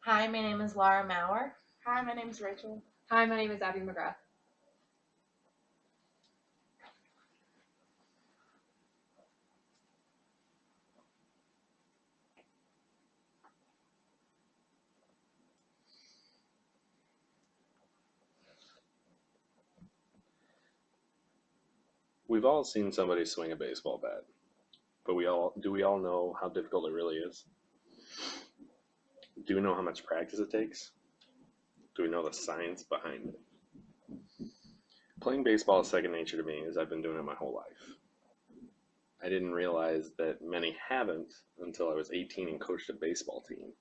Hi, my name is Laura Maurer. Hi, my name is Rachel. Hi, my name is Abby McGrath. We've all seen somebody swing a baseball bat, but we all know how difficult it really is? Do we know how much practice it takes? Do we know the science behind it? Playing baseball is second nature to me as I've been doing it my whole life. I didn't realize that many haven't until I was 18 and coached a baseball team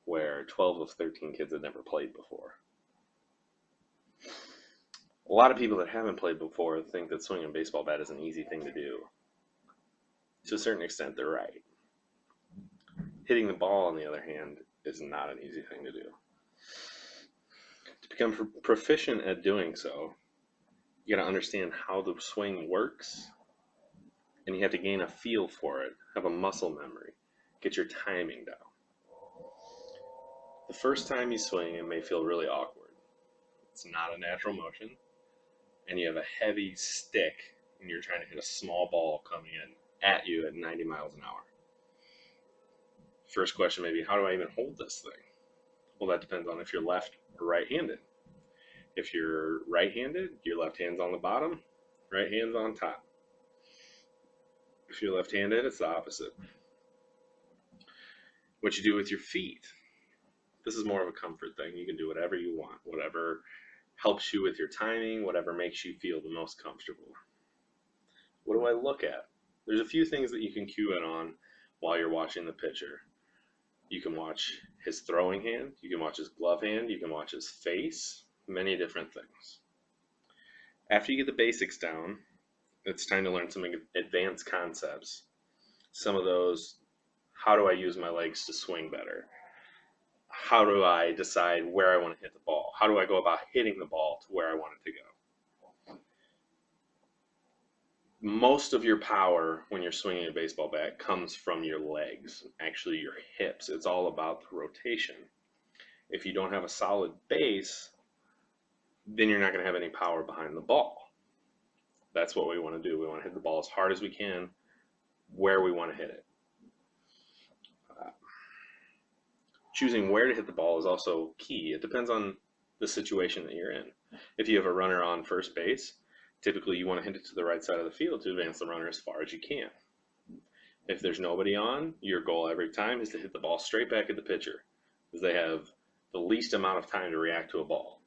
where 12 of 13 kids had never played before. A lot of people that haven't played before think that swinging a baseball bat is an easy thing to do. To a certain extent, they're right. Hitting the ball, on the other hand, is not an easy thing to do. To become proficient at doing so, you got to understand how the swing works, and you have to gain a feel for it, have a muscle memory, get your timing down. The first time you swing, it may feel really awkward. It's not a natural motion, and you have a heavy stick, and you're trying to hit a small ball coming in at you at 90 miles an hour. First question may be, how do I even hold this thing? Well, that depends on if you're left or right-handed. If you're right-handed, your left hand's on the bottom, right hand's on top. If you're left-handed, it's the opposite. What you do with your feet, this is more of a comfort thing. You can do whatever you want, whatever helps you with your timing, whatever makes you feel the most comfortable. What do I look at? There's a few things that you can cue in on while you're watching the pitcher. You can watch his throwing hand, you can watch his glove hand, you can watch his face, many different things. After you get the basics down, it's time to learn some advanced concepts. Some of those, how do I use my legs to swing better? How do I decide where I want to hit the ball? How do I go about hitting the ball to where I want it to go? Most of your power when you're swinging a baseball bat comes from your legs, actually your hips. It's all about the rotation. If you don't have a solid base, then you're not going to have any power behind the ball. That's what we want to do. We want to hit the ball as hard as we can where we want to hit it. Choosing where to hit the ball is also key. It depends on the situation that you're in. If you have a runner on first base, typically you want to hit it to the right side of the field to advance the runner as far as you can. If there's nobody on, your goal every time is to hit the ball straight back at the pitcher, because they have the least amount of time to react to a ball.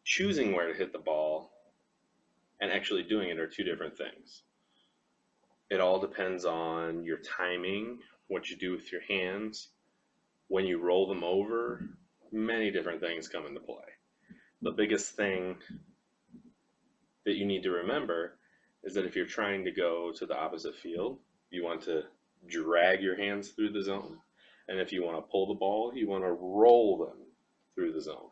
Choosing where to hit the ball and actually doing it are two different things. It all depends on your timing, what you do with your hands, when you roll them over, many different things come into play. The biggest thing that you need to remember is that if you're trying to go to the opposite field, you want to drag your hands through the zone. And if you want to pull the ball, you want to roll them through the zone.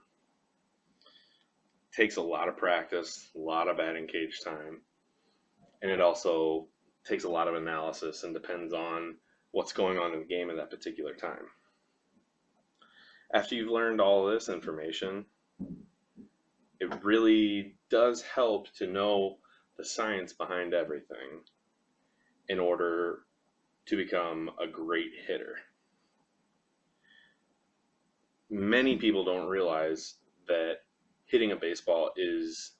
It takes a lot of practice, a lot of batting cage time, and it also takes a lot of analysis and depends on what's going on in the game at that particular time. After you've learned all this information, it really does help to know the science behind everything in order to become a great hitter. Many people don't realize that hitting a baseball is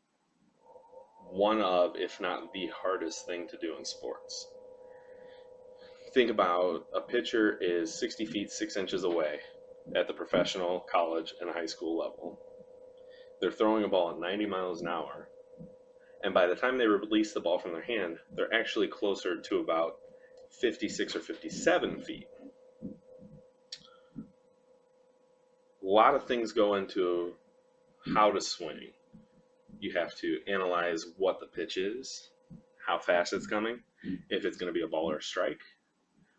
one of, if not the hardest thing to do in sports. Think about a pitcher is 60 feet 6 inches away at the professional, college, and high school level. They're throwing a ball at 90 miles an hour, and by the time they release the ball from their hand, they're actually closer to about 56 or 57 feet. A lot of things go into how to swing. You have to analyze what the pitch is, how fast it's coming, if it's going to be a ball or a strike,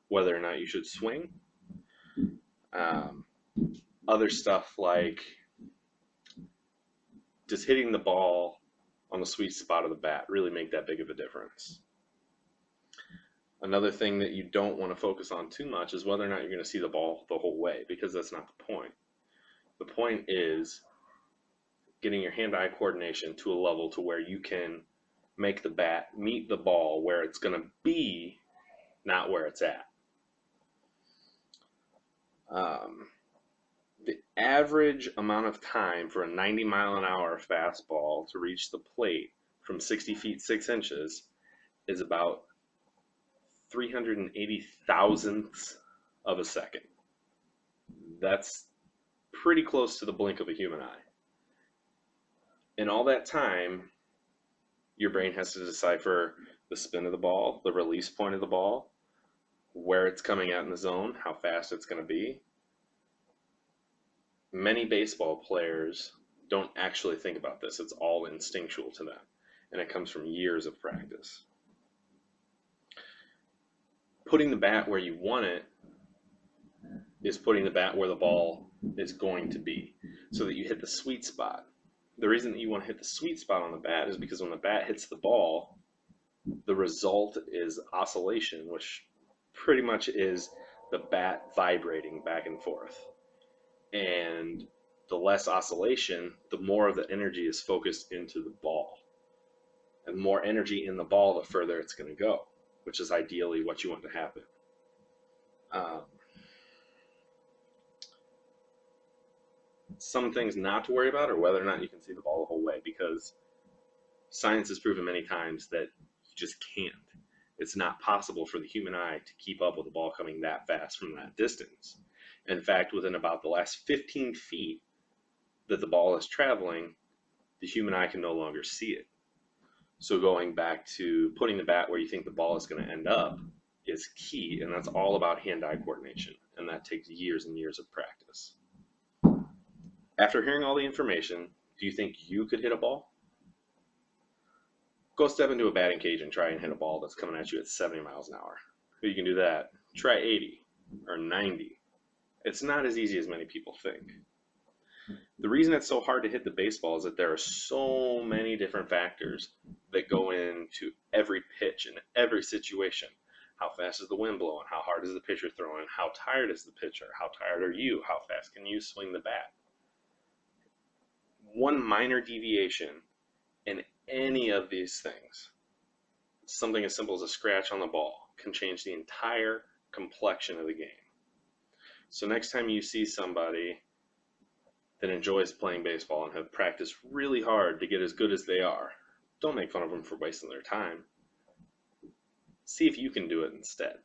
whether or not you should swing. Other stuff like, does hitting the ball on the sweet spot of the bat really make that big of a difference? Another thing that you don't want to focus on too much is whether or not you're going to see the ball the whole way, because that's not the point. The point is getting your hand-eye coordination to a level to where you can make the bat meet the ball where it's going to be, not where it's at. The average amount of time for a 90-mile-an-hour fastball to reach the plate from 60 feet 6 inches is about 380 thousandths of a second. That's pretty close to the blink of a human eye. In all that time, your brain has to decipher the spin of the ball, the release point of the ball, where it's coming out in the zone, how fast it's going to be. Many baseball players don't actually think about this. It's all instinctual to them, and it comes from years of practice. Putting the bat where you want it is putting the bat where the ball is going to be, so that you hit the sweet spot. The reason that you want to hit the sweet spot on the bat is because when the bat hits the ball, the result is oscillation, which pretty much is the bat vibrating back and forth. And the less oscillation, the more of the energy is focused into the ball. And the more energy in the ball, the further it's going to go, which is ideally what you want to happen. Some things not to worry about are whether or not you can see the ball the whole way, because science has proven many times that you just can't. It's not possible for the human eye to keep up with the ball coming that fast from that distance. In fact, within about the last 15 feet that the ball is traveling, the human eye can no longer see it. So going back to putting the bat where you think the ball is going to end up is key, and that's all about hand-eye coordination, and that takes years and years of practice. After hearing all the information, do you think you could hit a ball? Go step into a batting cage and try and hit a ball that's coming at you at 70 miles an hour. If you can do that, try 80 or 90. It's not as easy as many people think. The reason it's so hard to hit the baseball is that there are so many different factors that go into every pitch and every situation. How fast is the wind blowing? How hard is the pitcher throwing? How tired is the pitcher? How tired are you? How fast can you swing the bat? One minor deviation in any of these things, something as simple as a scratch on the ball, can change the entire complexion of the game. So next time you see somebody that enjoys playing baseball and have practiced really hard to get as good as they are, don't make fun of them for wasting their time. See if you can do it instead.